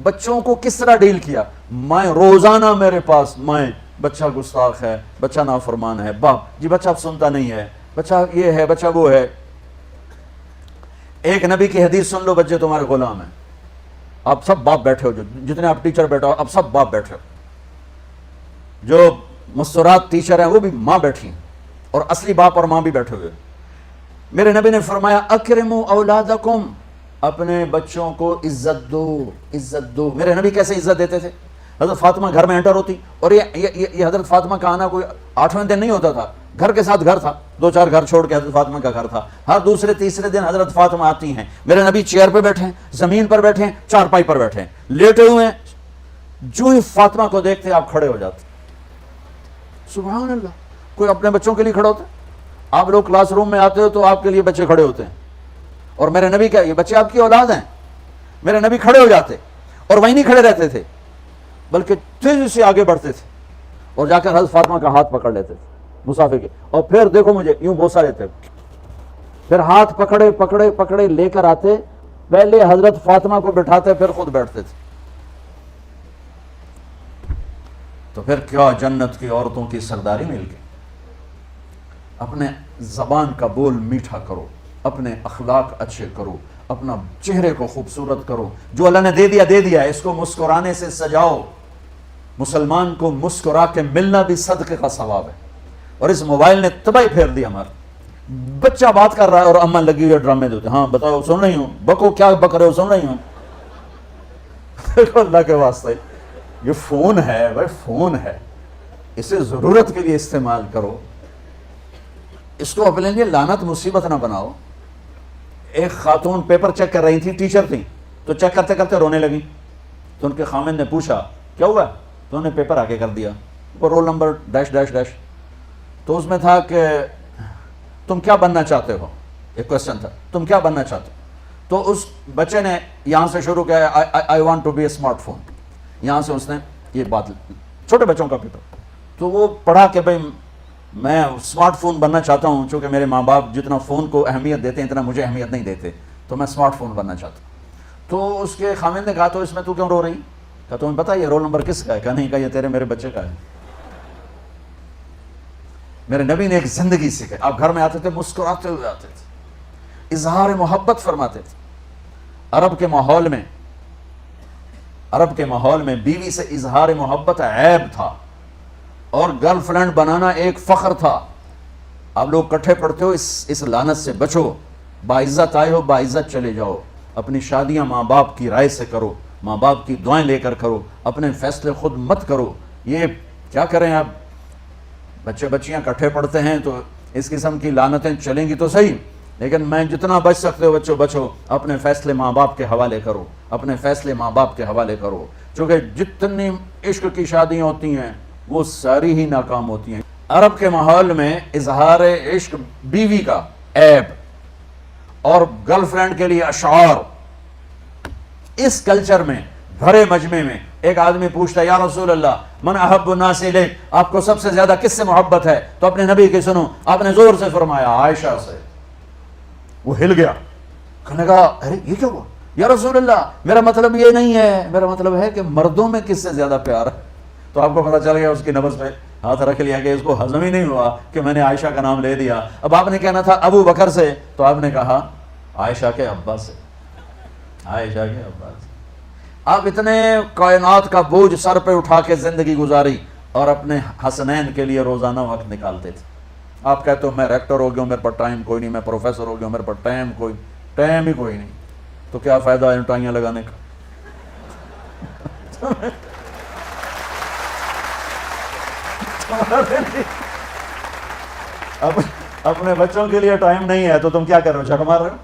بچوں کو کس طرح ڈیل کیا. میں روزانہ میرے پاس میں بچہ گستاخ ہے, بچہ نافرمان ہے, باپ جی بچہ اب سنتا نہیں ہے, بچہ یہ ہے, بچہ وہ ہے. ایک نبی کی حدیث سن لو, بچے تمہارے غلام ہیں. آپ سب باپ بیٹھے ہو, جو جتنے آپ ٹیچر بیٹھے ہو اب سب باپ بیٹھے ہو. جو مستورات ٹیچر ہیں وہ بھی ماں بیٹھی ہیں, اور اصلی باپ اور ماں بھی بیٹھے ہوئے. میرے نبی نے فرمایا اکرموا اولادکم, اپنے بچوں کو عزت دو, عزت دو. میرے نبی کیسے عزت دیتے تھے؟ حضرت فاطمہ گھر میں انٹر ہوتی, اور یہ حضرت فاطمہ کا آنا کوئی 8ویں دن نہیں ہوتا تھا, گھر کے ساتھ گھر تھا, 2-4 گھر چھوڑ کے حضرت فاطمہ کا گھر تھا. ہر دوسرے تیسرے دن حضرت فاطمہ آتی ہیں, میرے نبی چیئر پہ بیٹھے ہیں, زمین پر بیٹھے ہیں, چارپائی پر بیٹھے ہیں, لیٹے ہوئے ہیں. جو ہی فاطمہ کو دیکھتے آپ کھڑے ہو جاتے. سبحان اللہ. کوئی اپنے بچوں کے لیے کھڑا ہوتا ہے؟ آپ لوگ کلاس روم میں آتے ہو تو آپ کے لیے بچے کھڑے ہوتے ہیں, اور میرے نبی کیا, یہ بچے آپ کی اولاد ہیں. میرے نبی کھڑے ہو جاتے, اور وہیں نہیں کھڑے رہتے تھے بلکہ تیزی سے آگے بڑھتے تھے, اور جا کر حضرت فاطمہ کا ہاتھ پکڑ لیتے تھے مسافر کے, اور پھر دیکھو مجھے یوں بوسا لیتے, پھر ہاتھ پکڑے پکڑے پکڑے لے کر آتے, پہلے حضرت فاطمہ کو بٹھاتے پھر خود بیٹھتے تھے. تو پھر کیا جنت کی عورتوں کی سرداری مل گئی. اپنے زبان کا بول میٹھا کرو, اپنے اخلاق اچھے کرو, اپنا چہرے کو خوبصورت کرو. جو اللہ نے دے دیا دے دیا, اس کو مسکرانے سے سجاؤ. مسلمان کو مسکرا کے ملنا بھی صدقے کا ثواب ہے. اور اس موبائل نے تباہی پھیر دی ہمارا. بچہ بات کر رہا ہے اور اماں لگی ہوئی ڈرامے دیتے, ہاں بتاؤ سن رہی ہوں, بکو کیا بک رہے ہو, سن رہی ہوں. اللہ کے واسطے یہ فون ہے بھائی, فون ہے, اسے ضرورت کے لیے استعمال کرو, اس کو اپنے لیے لعنت مصیبت نہ بناؤ. ایک خاتون پیپر چیک کر رہی تھی, ٹیچر تھی, تو چیک کرتے کرتے رونے لگی. تو ان کے خامن نے پوچھا کیا ہوا, تو انہوں نے پیپر آگے کر دیا, وہ roll number dash dash dash. تو اس میں تھا کہ تم کیا بننا چاہتے ہو, ایک کوشچن تھا, تم کیا بننا چاہتے ہو. تو اس بچے نے یہاں سے شروع کیا, I want to be a smart phone. یہاں سے اس نے یہ بات, چھوٹے بچوں کا پیپر, تو وہ پڑھا کہ بھائی میں اسمارٹ فون بننا چاہتا ہوں, چونکہ میرے ماں باپ جتنا فون کو اہمیت دیتے ہیں اتنا مجھے اہمیت نہیں دیتے, تو میں اسمارٹ فون بننا چاہتا ہوں. تو اس کے خامن نے کہا تو اس میں تو کیوں رو رہی, کہا تمہیں پتا یہ رول نمبر کس کا ہے, کہا نہیں, کہا یہ تیرے میرے بچے کا ہے. میرے نبی نے ایک زندگی سکھائی. آپ گھر میں آتے تھے مسکراتے ہوئے آتے تھے, اظہار محبت فرماتے تھے. عرب کے ماحول میں بیوی سے اظہار محبت عیب تھا, اور گرل فرینڈ بنانا ایک فخر تھا. آپ لوگ کٹھے پڑتے ہو, اس لعنت سے بچو. باعزت آئے ہو, باعزت چلے جاؤ. اپنی شادیاں ماں باپ کی رائے سے کرو, ماں باپ کی دعائیں لے کر کرو, اپنے فیصلے خود مت کرو. یہ کیا کریں آپ, بچے بچیاں کٹھے پڑتے ہیں تو اس قسم کی لعنتیں چلیں گی تو صحیح, لیکن میں جتنا بچ سکتے ہو بچوں بچو. اپنے فیصلے ماں باپ کے حوالے کرو, اپنے فیصلے ماں باپ کے حوالے کرو. چونکہ جتنی عشق کی شادیاں ہوتی ہیں وہ ساری ہی ناکام ہوتی ہیں. عرب کے ماحول میں اظہار عشق بیوی کا عیب, اور گرل فرینڈ کے لیے اشعار. اس کلچر میں بھرے مجمع میں ایک آدمی پوچھتا ہے, یا رسول اللہ من احب الناس الیک, آپ کو سب سے زیادہ کس سے محبت ہے, تو اپنے نبی کی سنو. آپ نے زور سے فرمایا عائشہ سے. وہ ہل گیا, کہنے لگا ارے یہ کیا ہوا, یا رسول اللہ میرا مطلب یہ نہیں ہے, میرا مطلب ہے کہ مردوں میں کس سے زیادہ پیار ہے. تو آپ کو پتا چل گیا, اس کی نبض پہ ہاتھ رکھ لیا کہ اس کو ہضم ہی نہیں ہوا کہ میں نے عائشہ کا نام لے دیا. اب آپ نے کہنا تھا ابو بکر سے, تو آپ نے کہا عائشہ کے ابا سے, عائشہ کے ابا سے. آپ اتنے کائنات کا بوجھ سر پہ اٹھا کے زندگی گزاری, اور اپنے حسنین کے لیے روزانہ وقت نکالتے تھے. آپ کہتے ہو میں ریکٹر ہو گیا ہوں, میرے پر ٹائم کوئی نہیں, میں پروفیسر ہو گیا ہوں, میرے پر ٹائم ہی کوئی نہیں. تو کیا فائدہ ہے ٹائیاں لگانے کا. اپنے بچوں کے لیے ٹائم نہیں ہے تو تم کیا کر رہے ہو, جھک مار رہے ہو.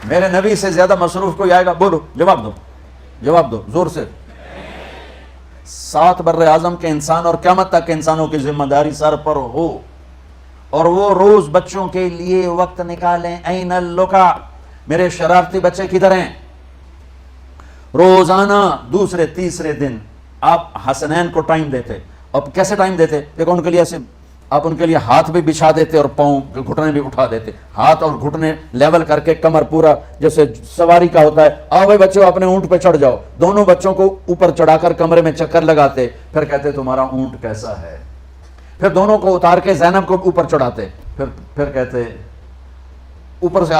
میرے نبی سے زیادہ مصروف کوئی آئے گا, بولو, جواب دو زور سے. 7 بر اعظم کے انسان اور قیامت تک کے انسانوں کی ذمہ داری سر پر ہو, اور وہ روز بچوں کے لیے وقت نکالیں. این اللقا, میرے شرارتی بچے کدھر ہیں. روزانہ دوسرے تیسرے دن آپ حسنین کو ٹائم دیتے. اب کیسے ٹائم دیتے, دیکھو ان کے لیے ایسے آپ ان کے لیے ہاتھ بھی بچھا دیتے اور پاؤں گھٹنے بھی اٹھا دیتے, ہاتھ اور گھٹنے لیول کر کے, کمر پورا جیسے سواری کا ہوتا ہے, آؤ بھائی بچوں اپنے اونٹ پہ چڑھ جاؤ, دونوں بچوں کو اوپر چڑھا کر کمرے میں چکر لگاتے, پھر کہتے تمہارا اونٹ کیسا ہے, پھر دونوں کو اتار کے زینب کو اوپر چڑھاتے, پھر کہتے اوپر سے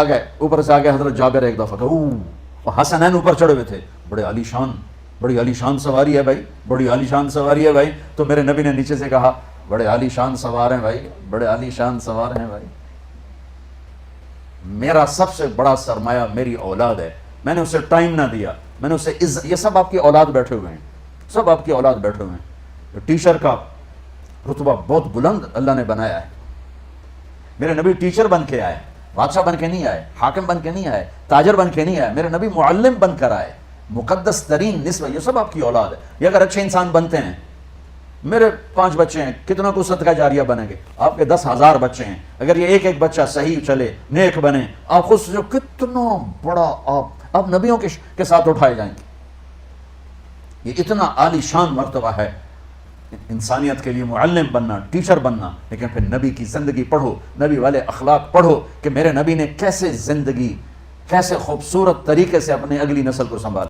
آگے حضرت جابر ایک دفعہ حسنین اوپر چڑھے ہوئے تھے, بڑی عالی شان سواری ہے بھائی, بڑی عالی شان سواری ہے بھائی. تو میرے نبی نے نیچے سے کہا بڑے عالی شان سوار ہیں بھائی, بڑے عالی شان سوار ہیں بھائی. میرا سب سے بڑا سرمایہ میری اولاد ہے, میں نے اسے ٹائم نہ دیا, میں نے اسے یہ سب آپ کی اولاد بیٹھے ہوئے ہیں, سب آپ کی اولاد بیٹھے ہوئے ہیں. ٹیچر کا رتبہ بہت بلند اللہ نے بنایا ہے. میرے نبی ٹیچر بن کے آئے, بادشاہ بن کے نہیں آئے, حاکم بن کے نہیں آئے, تاجر بن کے نہیں آئے, میرے نبی معلم بن کر آئے, مقدس ترین نسبت. یہ سب آپ کی اولاد ہے. یہ اگر اچھے انسان بنتے ہیں, میرے 5 بچے ہیں, کتنا کو صدقہ جاریہ بنیں گے, آپ کے 10,000 بچے ہیں, اگر یہ ایک بچہ صحیح چلے, نیک بنے, آپ خود سوچو کتنا بڑا آپ نبیوں کے ساتھ اٹھائے جائیں گے. یہ اتنا عالی شان مرتبہ ہے انسانیت کے لیے, معلم بننا, ٹیچر بننا. لیکن پھر نبی کی زندگی پڑھو, نبی والے اخلاق پڑھو کہ میرے نبی نے کیسے زندگی, کیسے خوبصورت طریقے سے اپنی اگلی نسل کو سنبھالا.